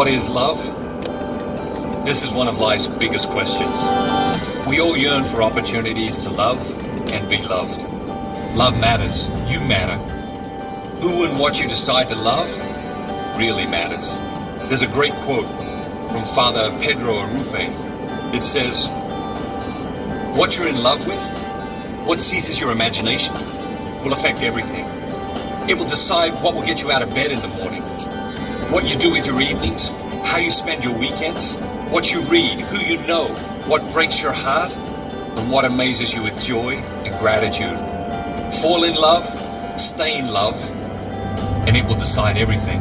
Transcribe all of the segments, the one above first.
What is love? This is one of life's biggest questions. We all yearn for opportunities to love and be loved. Love matters. You matter. Who and what you decide to love really matters. There's a great quote from Father Pedro Arrupe. It says, "What you're in love with, what seizes your imagination, will affect everything. It will decide what will get you out of bed in the morning, what you do with your evenings, how you spend your weekends, what you read, who you know, what breaks your heart, and what amazes you with joy and gratitude. Fall in love, stay in love, and it will decide everything."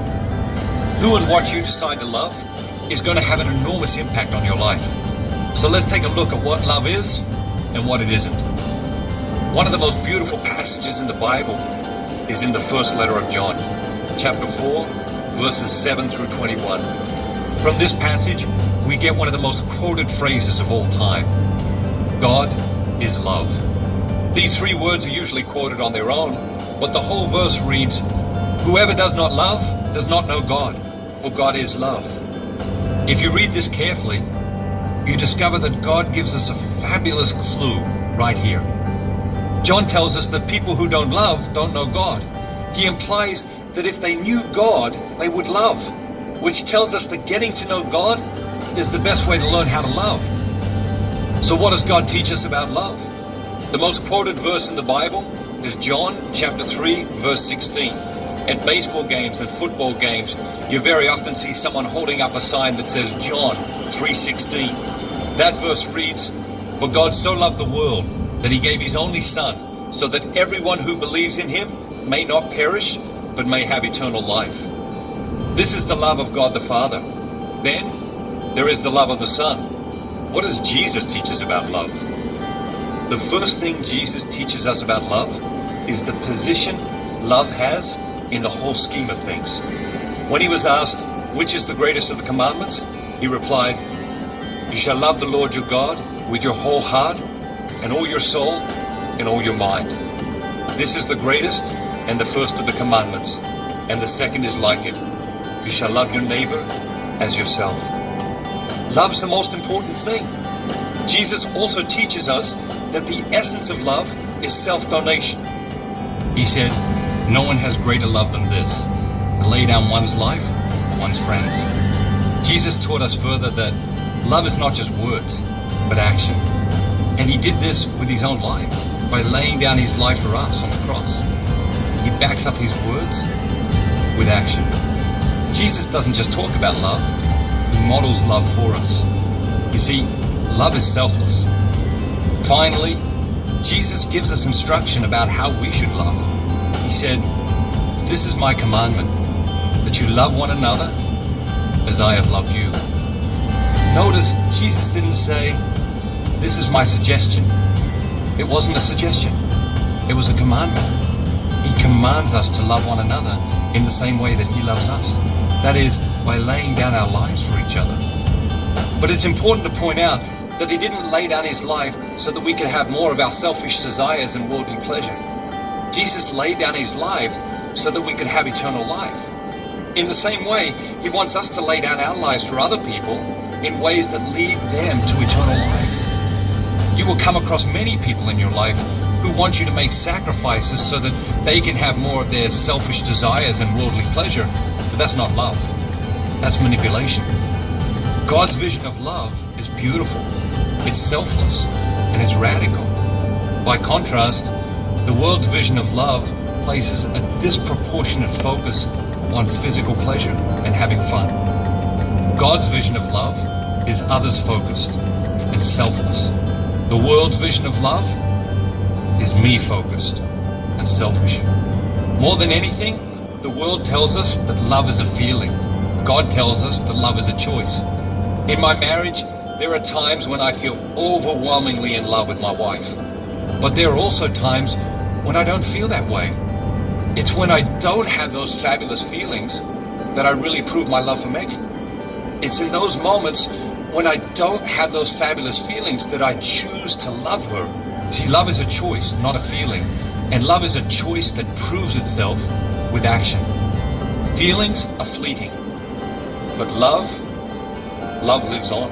Who and what you decide to love is going to have an enormous impact on your life. So let's take a look at what love is and what it isn't. One of the most beautiful passages in the Bible is in the first letter of John, chapter 4, verses 7 through 21. From this passage, we get one of the most quoted phrases of all time. God is love. These three words are usually quoted on their own, but the whole verse reads, "Whoever does not love does not know God, for God is love." If you read this carefully, you discover that God gives us a fabulous clue right here. John tells us that people who don't love don't know God. He implies that if they knew God, they would love, which tells us that getting to know God is the best way to learn how to love. So what does God teach us about love? The most quoted verse in the Bible is John chapter 3, verse 16. At baseball games and football games, you very often see someone holding up a sign that says John 3:16. That verse reads, "For God so loved the world that he gave his only Son, so that everyone who believes in him may not perish, but may have eternal life." This is the love of God the Father. Then there is the love of the Son. What does Jesus teach us about love? The first thing Jesus teaches us about love is the position love has in the whole scheme of things. When he was asked, which is the greatest of the commandments, he replied, "You shall love the Lord your God with your whole heart and all your soul and all your mind. This is the greatest and the first of the commandments, and the second is like it. You shall love your neighbor as yourself." Love's the most important thing. Jesus also teaches us that the essence of love is self-donation. He said, "No one has greater love than this, to lay down one's life for one's friends." Jesus taught us further that love is not just words, but action. And he did this with his own life, by laying down his life for us on the cross. He backs up his words with action. Jesus doesn't just talk about love, he models love for us. You see, love is selfless. Finally, Jesus gives us instruction about how we should love. He said, "This is my commandment, that you love one another as I have loved you." Notice, Jesus didn't say, "This is my suggestion." It wasn't a suggestion. It was a commandment. He commands us to love one another in the same way that he loves us. That is, by laying down our lives for each other. But it's important to point out that he didn't lay down his life so that we could have more of our selfish desires and worldly pleasure. Jesus laid down his life so that we could have eternal life. In the same way, he wants us to lay down our lives for other people in ways that lead them to eternal life. You will come across many people in your life who want you to make sacrifices so that they can have more of their selfish desires and worldly pleasure, but that's not love. That's manipulation. God's vision of love is beautiful, it's selfless, and it's radical. By contrast, the world's vision of love places a disproportionate focus on physical pleasure and having fun. God's vision of love is others-focused and selfless. The world's vision of love is me-focused and selfish. More than anything, the world tells us that love is a feeling. God tells us that love is a choice. In my marriage, there are times when I feel overwhelmingly in love with my wife. But there are also times when I don't feel that way. It's when I don't have those fabulous feelings that I really prove my love for Maggie. It's in those moments when I don't have those fabulous feelings that I choose to love her. See, love is a choice, not a feeling. And love is a choice that proves itself with action. Feelings are fleeting. But love lives on.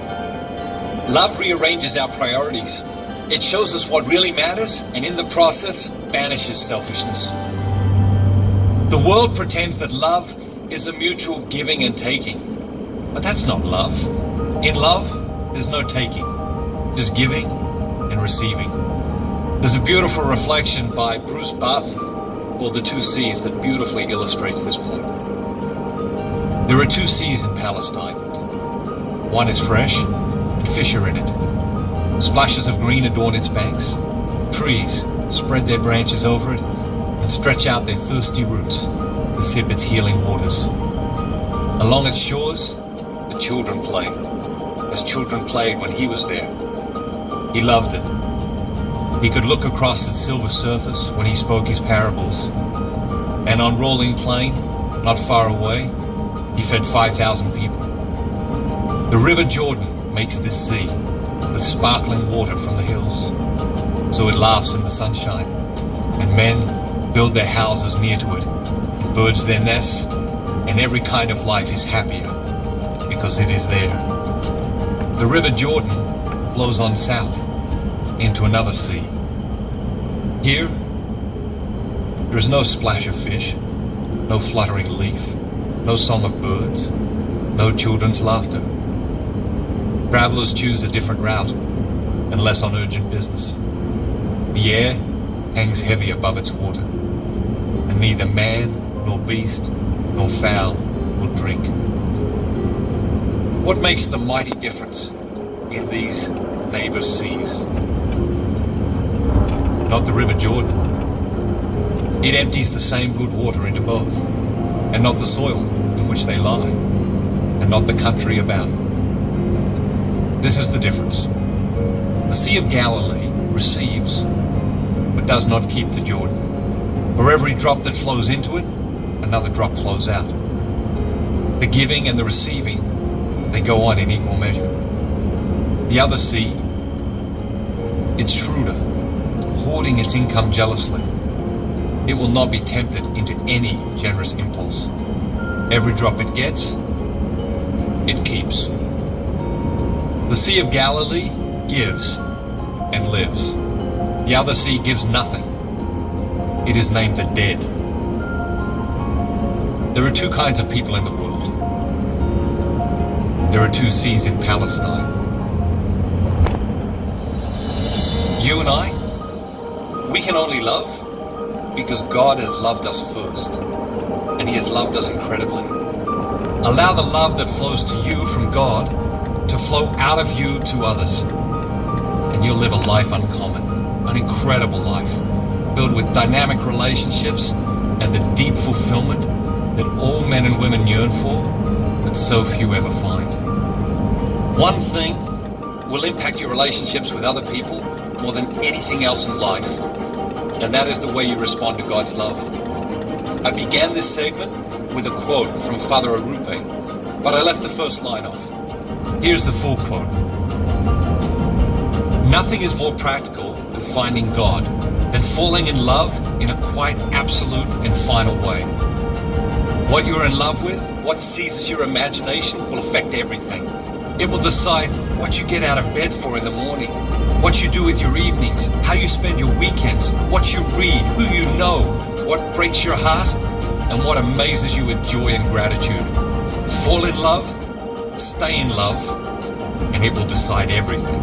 Love rearranges our priorities. It shows us what really matters, and in the process, banishes selfishness. The world pretends that love is a mutual giving and taking, but that's not love. In love, there's no taking, just giving and receiving. There's a beautiful reflection by Bruce Barton called The Two Seas that beautifully illustrates this point. There are two seas in Palestine. One is fresh, and fish are in it. Splashes of green adorn its banks. Trees spread their branches over it and stretch out their thirsty roots to sip its healing waters. Along its shores, the children play, as children played when he was there. He loved it. He could look across its silver surface when he spoke his parables. And on Rolling Plain, not far away, he fed 5,000 people. The River Jordan makes this sea with sparkling water from the hills. So it laughs in the sunshine, and men build their houses near to it, and birds their nests, and every kind of life is happier because it is there. The River Jordan flows on south into another sea. Here, there is no splash of fish, no fluttering leaf, no song of birds, no children's laughter. Travelers choose a different route and less on urgent business. The air hangs heavy above its water, and neither man nor beast nor fowl will drink. What makes the mighty difference in these neighbor seas? Not the River Jordan. It empties the same good water into both, and not the soil in which they lie, and not the country about. This is the difference. The Sea of Galilee receives, but does not keep the Jordan. For every drop that flows into it, another drop flows out. The giving and the receiving, they go on in equal measure. The other sea, it's shrewder, hoarding its income jealously. It will not be tempted into any generous impulse. Every drop it gets, it keeps. The Sea of Galilee gives and lives. The other sea gives nothing. It is named the dead. There are two kinds of people in the world. There are two seas in Palestine. You and I, we can only love because God has loved us first, and He has loved us incredibly. Allow the love that flows to you from God to flow out of you to others, and you'll live a life uncommon, an incredible life, filled with dynamic relationships and the deep fulfillment that all men and women yearn for, but so few ever find. One thing will impact your relationships with other people more than anything else in life, and that is the way you respond to God's love. I began this segment with a quote from Father Arupe, but I left the first line off. Here's the full quote. Nothing is more practical than finding God than falling in love in a quite absolute and final way. What you're in love with, what seizes your imagination, will affect everything. It will decide what you get out of bed for in the morning, what you do with your evenings, how you spend your weekends, what you read, who you know, what breaks your heart, and what amazes you with joy and gratitude. Fall in love, stay in love, and it will decide everything.